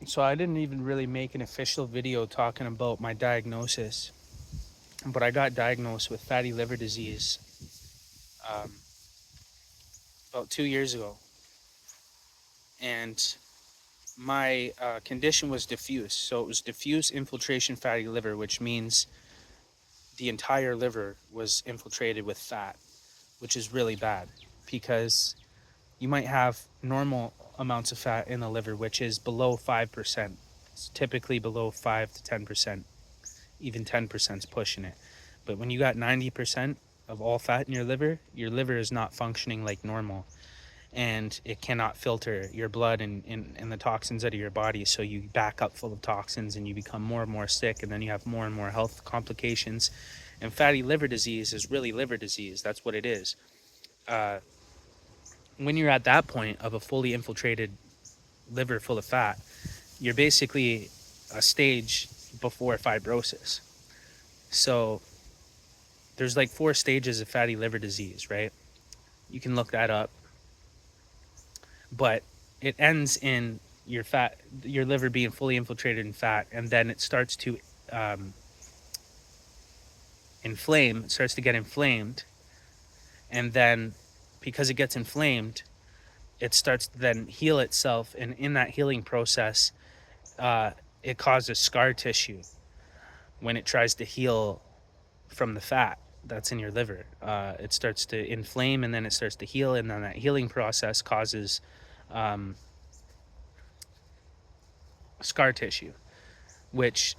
So I didn't even really make an official video talking about my diagnosis, but I got diagnosed with fatty liver disease um, about 2 years ago, and my condition was diffuse. So it was diffuse infiltration fatty liver, which means the entire liver was infiltrated with fat, which is really bad because you might have normal amounts of fat in the liver, which is below 5%. It's typically below 5 to 10%. Even 10% is pushing it. But when you got 90% of all fat in your liver is not functioning like normal, and it cannot filter your blood and the toxins out of your body. So you back up full of toxins and you become more and more sick, and then you have more and more health complications. And fatty liver disease is really liver disease. That's what it is. Uh, when you're at that point of a fully infiltrated liver full of fat, you're basically a stage before fibrosis. So there's like 4 stages of fatty liver disease, right? You can look that up, but it ends in your liver being fully infiltrated in fat, and then it starts to um, inflame. It starts to get inflamed, and then because it gets inflamed, it starts to then heal itself, and in that healing process, uh, it causes scar tissue when it tries to heal from the fat that's in your liver. It starts to inflame, and then it starts to heal, and then that healing process causes um, scar tissue, which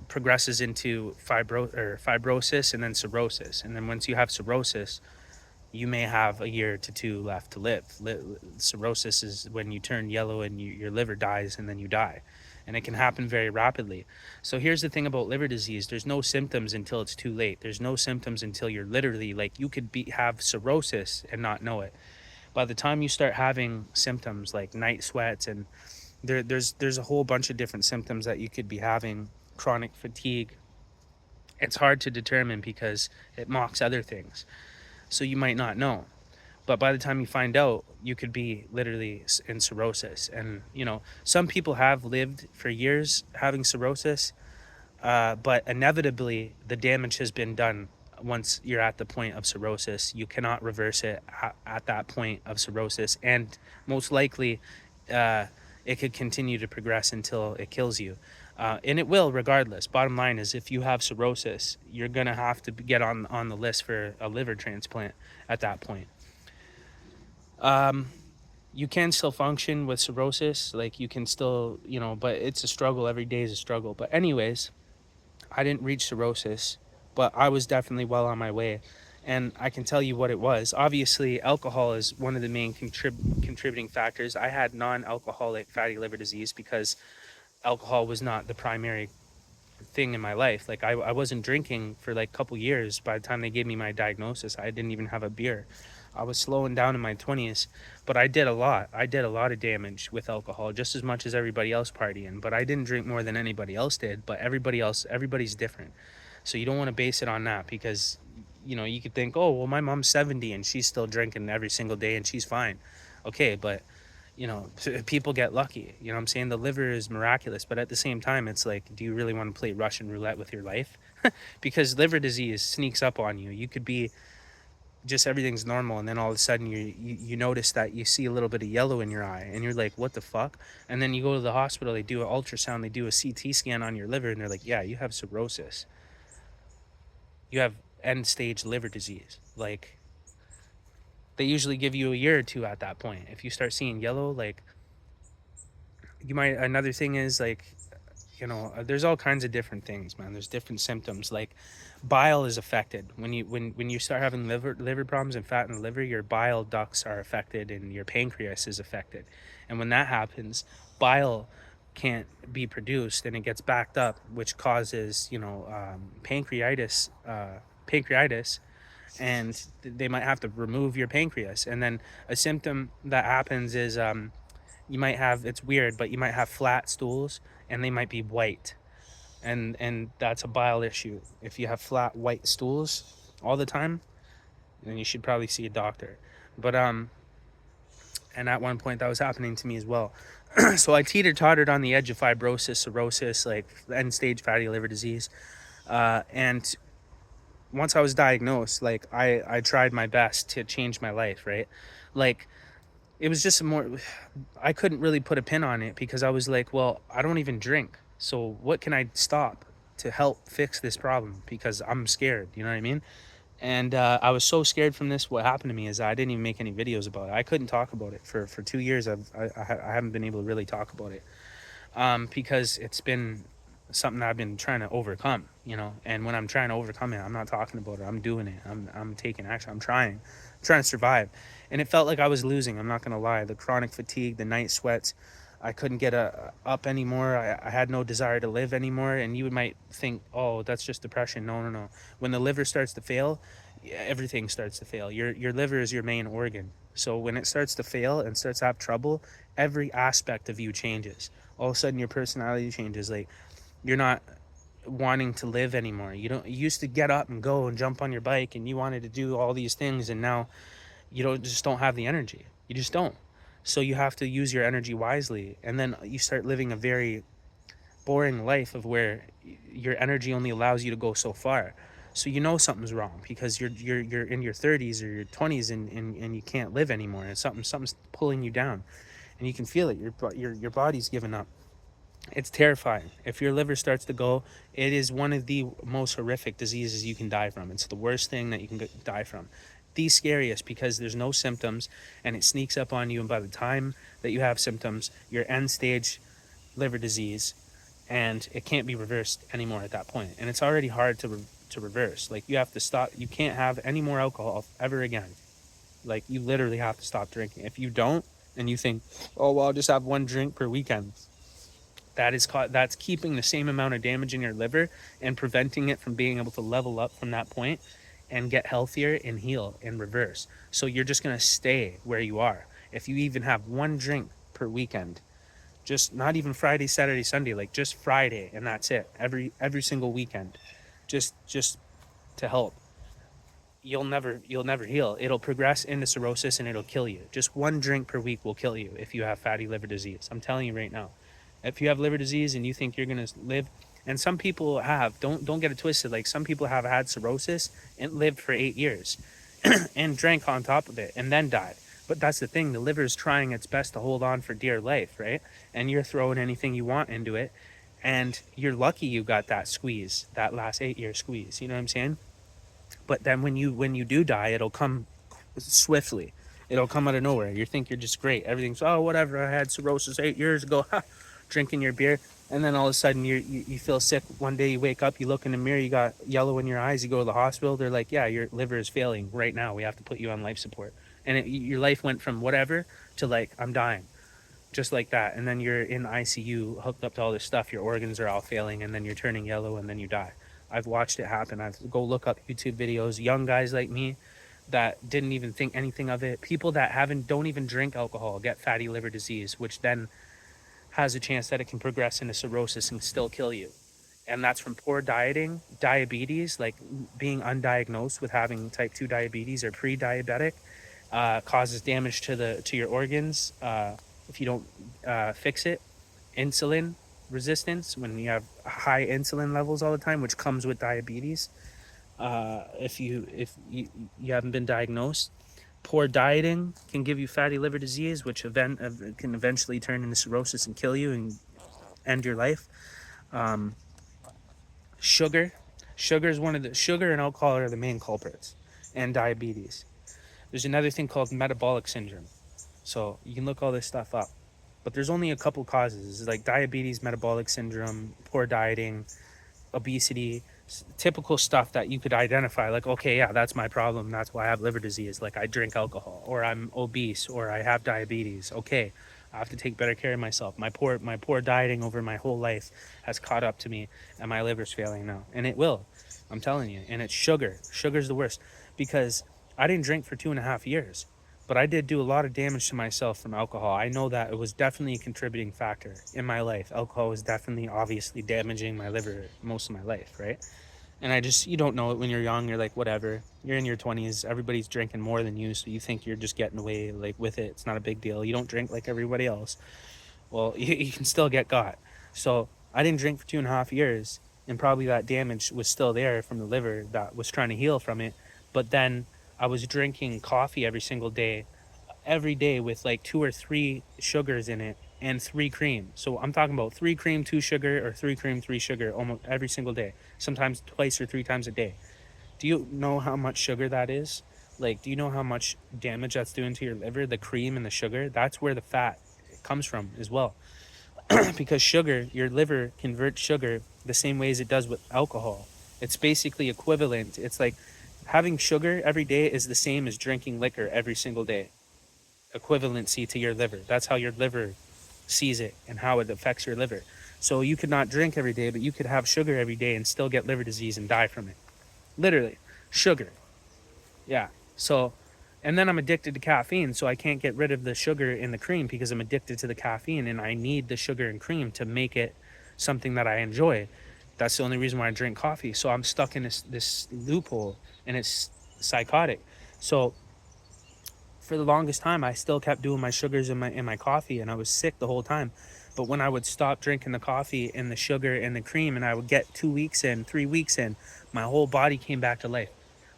progresses into fibrosis and then cirrhosis. And then once you have cirrhosis, you may have a year to two left to live. Cirrhosis is when you turn yellow and your liver dies, and then you die. And it can happen very rapidly. So here's the thing about liver disease: there's no symptoms until it's too late. There's no symptoms until you're literally like, you could have cirrhosis and not know it. By the time you start having symptoms like night sweats, and there's a whole bunch of different symptoms that you could be having, chronic fatigue, it's hard to determine because it mocks other things. So you might not know. But by the time you find out, you could be literally in cirrhosis. And, some people have lived for years having cirrhosis, but inevitably the damage has been done. Once you're at the point of cirrhosis, you cannot reverse it at that point of cirrhosis. And most likely, uh, it could continue to progress until it kills you. And it will regardless. Bottom line is, if you have cirrhosis, you're going to have to get on the list for a liver transplant at that point. You can still function with cirrhosis. Like, you can still, but it's a struggle. Every day is a struggle. But anyways, I didn't reach cirrhosis, but I was definitely well on my way. And I can tell you what it was. Obviously, alcohol is one of the main contributing factors. I had non-alcoholic fatty liver disease because alcohol was not the primary thing in my life. Like, I wasn't drinking for like a couple years. By the time they gave me my diagnosis, I didn't even have a beer. I was slowing down in my 20s, but I did a lot. I did a lot of damage with alcohol, just as much as everybody else partying. But I didn't drink more than anybody else did. But everybody's different. So you don't want to base it on that, because, you could think, oh, well, my mom's 70 and she's still drinking every single day and she's fine. Okay, but people get lucky. You know what I'm saying? The liver is miraculous, but at the same time, it's like, do you really want to play Russian roulette with your life? Because liver disease sneaks up on you. You could be just everything's normal, and then all of a sudden you notice that you see a little bit of yellow in your eye, and you're like, what the fuck? And then you go to the hospital, they do an ultrasound, they do a CT scan on your liver, and they're like, yeah, you have cirrhosis. You have end stage liver disease. Like, they usually give you a year or two at that point. If you start seeing yellow, like, you might, another thing is, like, there's all kinds of different things, man. There's different symptoms. Like, bile is affected when you start having liver problems and fat in the liver. Your bile ducts are affected and your pancreas is affected, and when that happens, bile can't be produced and it gets backed up, which causes pancreatitis, and they might have to remove your pancreas. And then a symptom that happens is, you might have, it's weird, but you might have flat stools, and they might be white, and that's a bile issue. If you have flat white stools all the time, then you should probably see a doctor. But And at one point that was happening to me as well. So I teeter-tottered on the edge of fibrosis, cirrhosis, like end-stage fatty liver disease. And once I was diagnosed, like I tried my best to change my life, right? Like it was just more, I couldn't really put a pin on it because I was like, well, I don't even drink. So what can I stop to help fix this problem? Because I'm scared, you know what I mean? And I was so scared from this. What happened to me is I didn't even make any videos about it. I couldn't talk about it for 2 years. I haven't been able to really talk about it because it's been something I've been trying to overcome, you know. And when I'm trying to overcome it, I'm not talking about it. I'm doing it. I'm taking action. I'm trying to survive. And it felt like I was losing. I'm not gonna lie. The chronic fatigue, the night sweats. I couldn't get up anymore. I had no desire to live anymore. And you might think, oh, that's just depression. No, no, no. When the liver starts to fail, everything starts to fail. Your liver is your main organ. So when it starts to fail and starts to have trouble, every aspect of you changes. All of a sudden your personality changes. Like you're not wanting to live anymore. You used to get up and go and jump on your bike and you wanted to do all these things, and now you don't have the energy. You just don't. So you have to use your energy wisely, and then you start living a very boring life of where your energy only allows you to go so far. So you know something's wrong because you're in your 30s or your 20s, and you can't live anymore, and something's pulling you down, and you can feel it. Your body's giving up. It's terrifying. If your liver starts to go, it is one of the most horrific diseases you can die from. It's the worst thing that you can die from. The scariest, because there's no symptoms and it sneaks up on you, and by the time that you have symptoms, you're end stage liver disease, and it can't be reversed anymore at that point. And it's already hard to reverse. Like you have to stop. You can't have any more alcohol ever again. Like you literally have to stop drinking. If you don't, and you think, oh well, I'll just have one drink per weekend, that's keeping the same amount of damage in your liver and preventing it from being able to level up from that point and get healthier and heal and reverse. So you're just going to stay where you are. If you even have one drink per weekend, just not even Friday, Saturday, Sunday, like just Friday, and that's it, every single weekend, just to help, you'll never heal. It'll progress into cirrhosis and it'll kill you. Just one drink per week will kill you if you have fatty liver disease. I'm telling you right now. If you have liver disease and you think you're going to live, and some people have, don't get it twisted, like some people have had cirrhosis and lived for 8 years and drank on top of it and then died. But that's the thing, the liver is trying its best to hold on for dear life, right? And you're throwing anything you want into it, and you're lucky you got that squeeze, that last 8-year squeeze, you know what I'm saying? But then when you do die, it'll come swiftly. It'll come out of nowhere. You think you're just great. Everything's, oh, whatever, I had cirrhosis 8 years ago. Drinking your beer, and then all of a sudden you feel sick. One day you wake up, you look in the mirror, you got yellow in your eyes, you go to the hospital, they're like, yeah, your liver is failing right now, we have to put you on life support. And your life went from whatever to like, I'm dying, just like that. And then you're in the ICU hooked up to all this stuff, your organs are all failing, and then you're turning yellow, and then you die. I've watched it happen. I've go look up YouTube videos, young guys like me that didn't even think anything of it, people that don't even drink alcohol get fatty liver disease, which then has a chance that it can progress into cirrhosis and still kill you. And that's from poor dieting, diabetes, like being undiagnosed with having type 2 diabetes or pre-diabetic, causes damage to your organs if you don't fix it. Insulin resistance, when you have high insulin levels all the time, which comes with diabetes, if you haven't been diagnosed. Poor dieting can give you fatty liver disease, which can eventually turn into cirrhosis and kill you and end your life. Sugar and alcohol are the main culprits, and diabetes. There's another thing called metabolic syndrome. So you can look all this stuff up, but there's only a couple causes. It's like diabetes, metabolic syndrome, poor dieting, obesity, typical stuff that you could identify, like, okay, yeah, that's my problem, that's why I have liver disease, like I drink alcohol, or I'm obese, or I have diabetes. Okay, I have to take better care of myself. My poor dieting over my whole life has caught up to me, and my liver's failing now, and it will, I'm telling you. And it's sugar's the worst, because I didn't drink for 2.5 years, but I did do a lot of damage to myself from alcohol. I know that it was definitely a contributing factor in my life. Alcohol was definitely, obviously, damaging my liver most of my life, right? And you don't know it when you're young. You're like, whatever. You're in your 20s. Everybody's drinking more than you. So you think you're just getting away like with it. It's not a big deal. You don't drink like everybody else. Well, you can still get got. So I didn't drink for 2.5 years. And probably that damage was still there from the liver that was trying to heal from it. But then I was drinking coffee every day with like 2 or 3 sugars in it and 3 cream. So I'm talking about 3 cream, 2 sugar, or 3 cream, 3 sugar almost every single day, sometimes twice or 3 times a day. Do you know how much sugar that is? Like, do you know how much damage that's doing to your liver? The cream and the sugar, that's where the fat comes from as well. Because sugar, your liver converts sugar the same way as it does with alcohol. It's basically equivalent. It's like having sugar every day is the same as drinking liquor every single day. Equivalency to your liver. That's how your liver sees it and how it affects your liver. So you could not drink every day, but you could have sugar every day and still get liver disease and die from it. Literally, sugar. Yeah. So, and then I'm addicted to caffeine, so I can't get rid of the sugar in the cream because I'm addicted to the caffeine and I need the sugar and cream to make it something that I enjoy. That's the only reason why I drink coffee. So I'm stuck in this loophole and it's psychotic. So for the longest time I still kept doing my sugars in my coffee and I was sick the whole time. But when I would stop drinking the coffee and the sugar and the cream and I would get 2 weeks in, 3 weeks in, my whole body came back to life.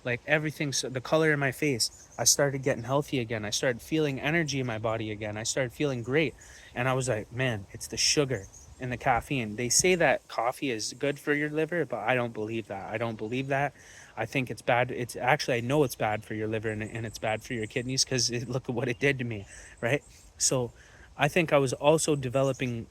Like everything, so the color in my face, I started getting healthy again. I started feeling energy in my body again. I started feeling great. And I was like, man, it's the sugar and the caffeine. They say that coffee is good for your liver, but I don't believe that. I don't believe that. I think it's bad. It's actually, I know it's bad for your liver and it's bad for your kidneys because look at what it did to me, right? So I think I was also developing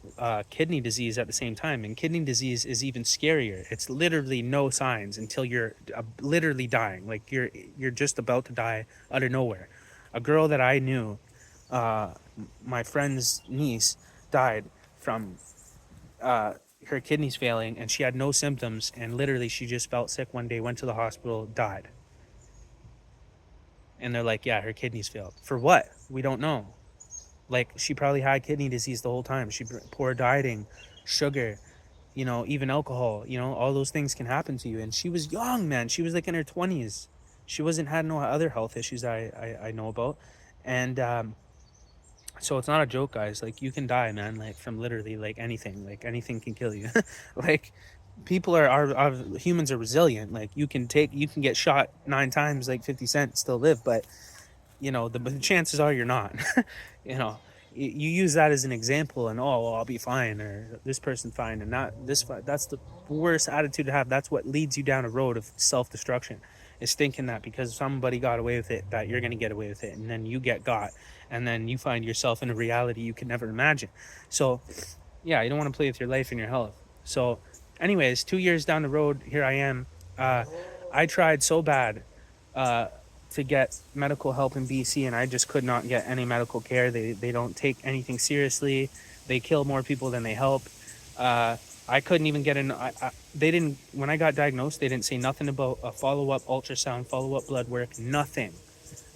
kidney disease at the same time, and kidney disease is even scarier. It's literally no signs until you're literally dying, like you're just about to die out of nowhere. A girl that I knew, uh, my friend's niece, died from her kidneys failing, and she had no symptoms, and literally she just felt sick one day, went to the hospital, died. And they're like, yeah, her kidneys failed. For what? We don't know. Like, she probably had kidney disease the whole time. Poor dieting, sugar, even alcohol, all those things can happen to you. And she was young, man. She was like in her 20s. She wasn't had no other health issues I know about. And so it's not a joke, guys. Like, you can die, man, like from literally like anything. Like, anything can kill you. Like, people are humans are resilient. Like, you can get shot 9 times like 50 Cent, still live, but the chances are you're not. you know you use that as an example, and oh, well, I'll be fine, or this person fine, and not this. That's the worst attitude to have. That's what leads you down a road of self-destruction, is thinking that because somebody got away with it that you're going to get away with it, and then you get got, and then you find yourself in a reality you could never imagine. So yeah, you don't want to play with your life and your health. So anyways, 2 years down the road, here I am. I tried so bad uh, to get medical help in BC, and I just could not get any medical care. They don't take anything seriously. They kill more people than they help. I couldn't even get in. They didn't. When I got diagnosed, they didn't say nothing about a follow-up ultrasound, follow-up blood work, nothing.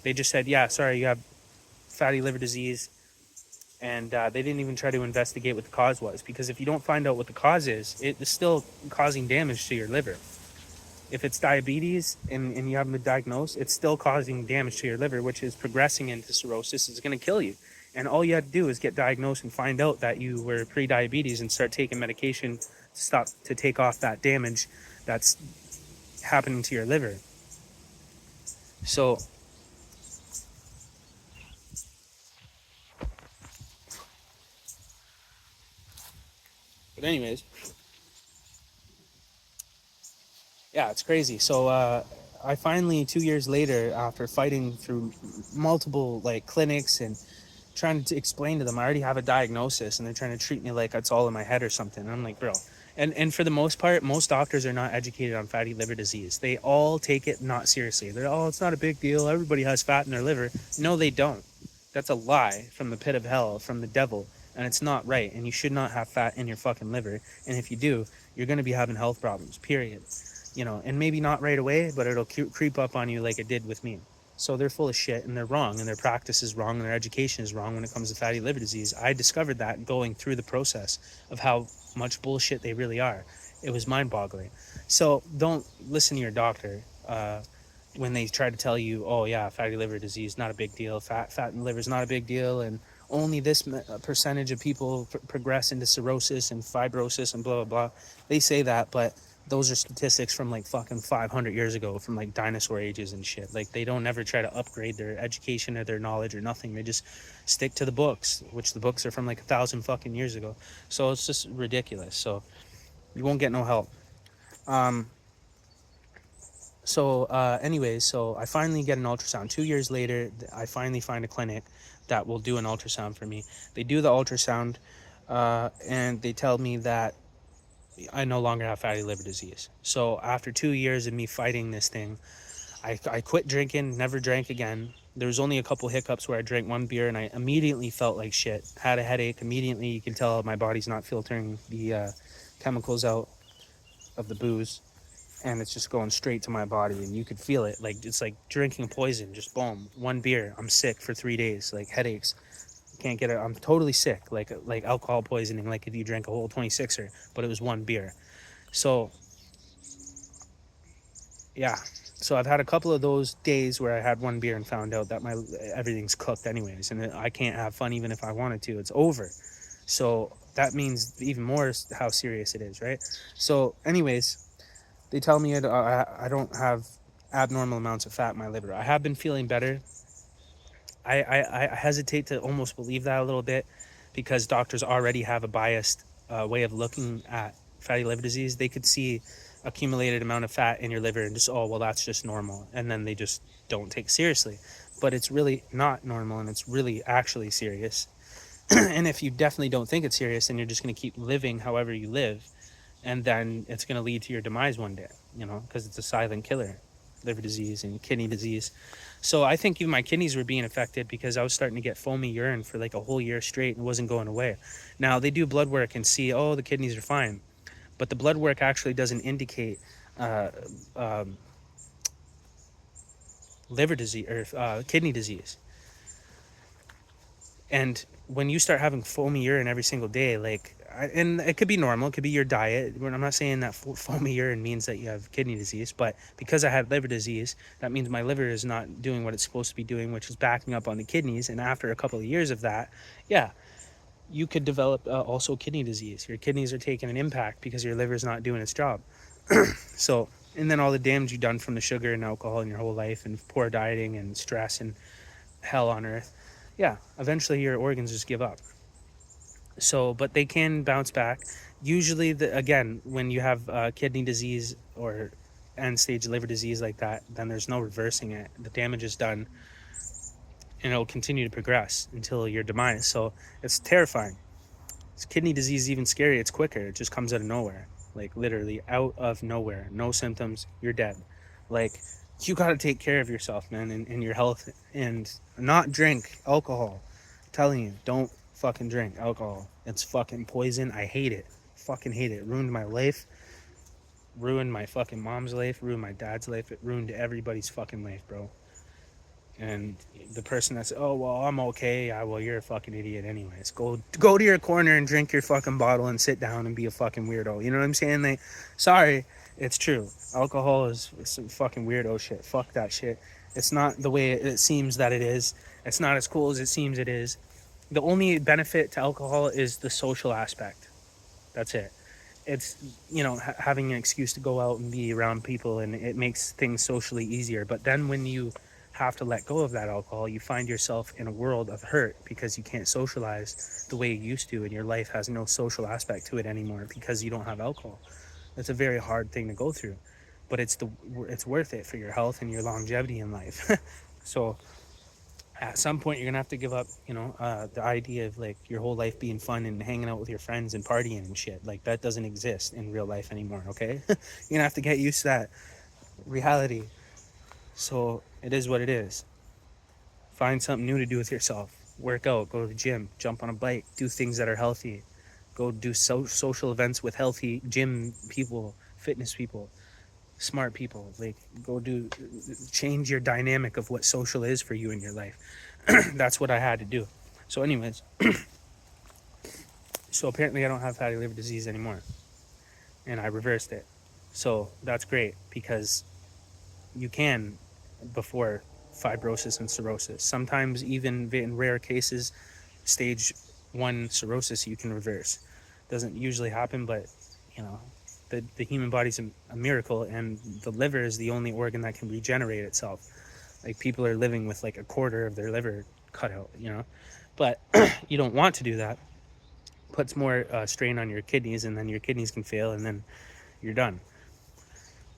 They just said, yeah, sorry, you have fatty liver disease. And they didn't even try to investigate what the cause was, because if you don't find out what the cause is, it is still causing damage to your liver. If it's diabetes and you haven't been diagnosed, it's still causing damage to your liver, which is progressing into cirrhosis. It's going to kill you. And all you had to do is get diagnosed and find out that you were pre-diabetes and start taking medication to take off that damage that's happening to your liver. So but anyways, yeah, it's crazy. So I finally, 2 years later, after fighting through multiple like clinics and trying to explain to them, I already have a diagnosis, and they're trying to treat me like it's all in my head or something. And I'm like, bro. And for the most part, most doctors are not educated on fatty liver disease. They all take it not seriously. They're, oh, it's not a big deal. Everybody has fat in their liver. No, they don't. That's a lie from the pit of hell, from the devil. And it's not right. And you should not have fat in your fucking liver. And if you do, you're going to be having health problems, period. And maybe not right away, but it'll creep up on you like it did with me. So they're full of shit, and they're wrong, and their practice is wrong, and their education is wrong when it comes to fatty liver disease. I discovered that going through the process of how much bullshit they really are. It was mind-boggling. So don't listen to your doctor when they try to tell you, oh yeah, fatty liver disease not a big deal, fat in the liver is not a big deal, and only this percentage of people progress into cirrhosis and fibrosis and blah blah blah. They say that, but those are statistics from like fucking 500 years ago, from like dinosaur ages and shit. Like they don't ever try to upgrade their education or their knowledge or nothing. They just stick to the books, which the books are from like 1,000 fucking years ago. So it's just ridiculous. So you won't get no help. Anyways, so I finally get an ultrasound. 2 years later, I finally find a clinic that will do an ultrasound for me. They do the ultrasound, and they tell me that I no longer have fatty liver disease. So after 2 years of me fighting this thing, I quit drinking, never drank again. There was only a couple hiccups where I drank one beer and I immediately felt like shit. Had a headache immediately. You can tell my body's not filtering the chemicals out of the booze, and it's just going straight to my body, and you could feel it. Like it's like drinking poison. Just boom, one beer, I'm sick for 3 days, like headaches, can't get it. I'm totally sick, like alcohol poisoning, like if you drank a whole 26er, but it was one beer. So yeah, so I've had a couple of those days where I had one beer and found out that my everything's cooked anyways, and I can't have fun even if I wanted to. It's over. So that means even more how serious it is, right? So anyways, they tell me I don't have abnormal amounts of fat in my liver. I have been feeling better. I hesitate to almost believe that a little bit, because doctors already have a biased way of looking at fatty liver disease. They could see accumulated amount of fat in your liver and just, oh, well, that's just normal. And then they just don't take seriously. But it's really not normal, and it's really actually serious. And if you definitely don't think it's serious, then you're just going to keep living however you live, and then it's going to lead to your demise one day, because it's a silent killer, liver disease and kidney disease. So I think even my kidneys were being affected because I was starting to get foamy urine for like a whole year straight and it wasn't going away. Now they do blood work and see, oh, the kidneys are fine, but the blood work actually doesn't indicate uh, um, liver disease or kidney disease. And when you start having foamy urine every single day, and it could be normal, it could be your diet. I'm not saying that foamy urine means that you have kidney disease, but because I had liver disease, that means my liver is not doing what it's supposed to be doing, which is backing up on the kidneys. And after a couple of years of that, yeah, you could develop also kidney disease. Your kidneys are taking an impact because your liver is not doing its job. So, and then all the damage you've done from the sugar and alcohol in your whole life, and poor dieting and stress and hell on earth, yeah, eventually your organs just give up. So, but they can bounce back. Usually, again, when you have kidney disease or end stage liver disease like that, then there's no reversing it. The damage is done, and it'll continue to progress until your demise. So it's terrifying. Kidney disease is even scary. It's quicker. It just comes out of nowhere, like literally out of nowhere. No symptoms. You're dead. Like, you got to take care of yourself, man, and your health, and not drink alcohol. I'm telling you, don't fucking drink alcohol. It's fucking poison. I hate it. Fucking hate it. It ruined my life. Ruined my fucking mom's life. Ruined my dad's life. It ruined everybody's fucking life, bro. And the person that's, oh, well, I'm okay. Yeah, well, you're a fucking idiot anyways. Go to your corner and drink your fucking bottle and sit down and be a fucking weirdo. You know what I'm saying? Sorry, it's true. Alcohol is some fucking weirdo shit. Fuck that shit. It's not the way it seems that it is. It's not as cool as it seems it is. The only benefit to alcohol is the social aspect. That's it. It's, having an excuse to go out and be around people, and it makes things socially easier. But then when you have to let go of that alcohol, you find yourself in a world of hurt because you can't socialize the way you used to, and your life has no social aspect to it anymore because you don't have alcohol. It's a very hard thing to go through, but it's worth it for your health and your longevity in life. So at some point you're gonna have to give up, the idea of like your whole life being fun and hanging out with your friends and partying and shit. Like, that doesn't exist in real life anymore. Okay. You're gonna have to get used to that reality. So it is what it is. Find something new to do with yourself. Work out, go to the gym, jump on a bike, do things that are healthy. Go do social events with healthy gym people, fitness people, smart people. Like, change your dynamic of what social is for you in your life. That's what I had to do. So anyways, so apparently I don't have fatty liver disease anymore, and I reversed it. So that's great because you can before fibrosis and cirrhosis. Sometimes even in rare cases, stage 1 cirrhosis you can reverse. Doesn't usually happen, but you know, the human body's a miracle, and the liver is the only organ that can regenerate itself. Like people are living with like a quarter of their liver cut out, you know, but you don't want to do that. Puts more strain on your kidneys, and then your kidneys can fail, and then you're done.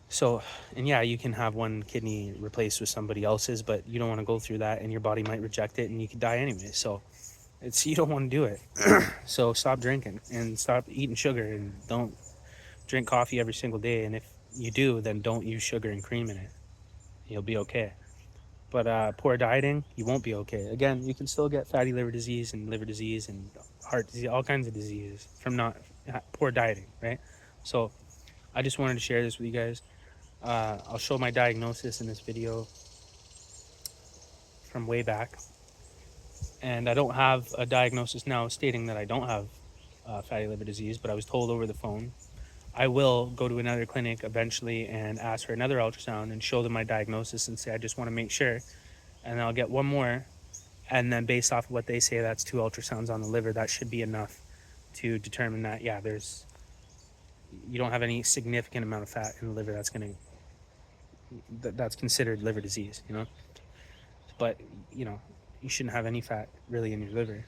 So, and yeah, you can have one kidney replaced with somebody else's, but you don't want to go through that, and your body might reject it, and you could die anyway. So, you don't want to do it. So stop drinking and stop eating sugar, and don't drink coffee every single day. And if you do, then don't use sugar and cream in it. You'll be okay. But poor dieting, you won't be okay. Again, you can still get fatty liver disease and liver disease and heart disease, all kinds of diseases from not poor dieting, right? So I just wanted to share this with you guys. I'll show my diagnosis in this video from way back. And I don't have a diagnosis now stating that I don't have fatty liver disease, but I was told over the phone. I will go to another clinic eventually and ask for another ultrasound and show them my diagnosis and say, I just want to make sure. And I'll get one more. And then based off of what they say, that's 2 ultrasounds on the liver. That should be enough to determine that, yeah, you don't have any significant amount of fat in the liver that's considered liver disease, you know. But, you know, you shouldn't have any fat really in your liver.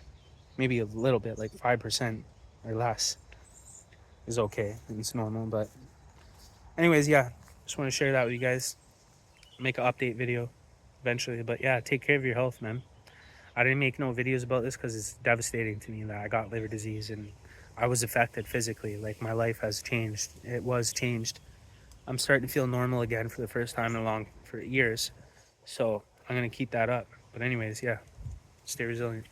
Maybe a little bit, like 5% or less is okay. It's normal. But anyways, yeah, just want to share that with you guys. Make an update video eventually. But yeah, take care of your health, man. I didn't make no videos about this because it's devastating to me that I got liver disease and I was affected physically. Like my life has changed. It was changed. I'm starting to feel normal again for the first time for years. So I'm going to keep that up. But anyways, yeah, stay resilient.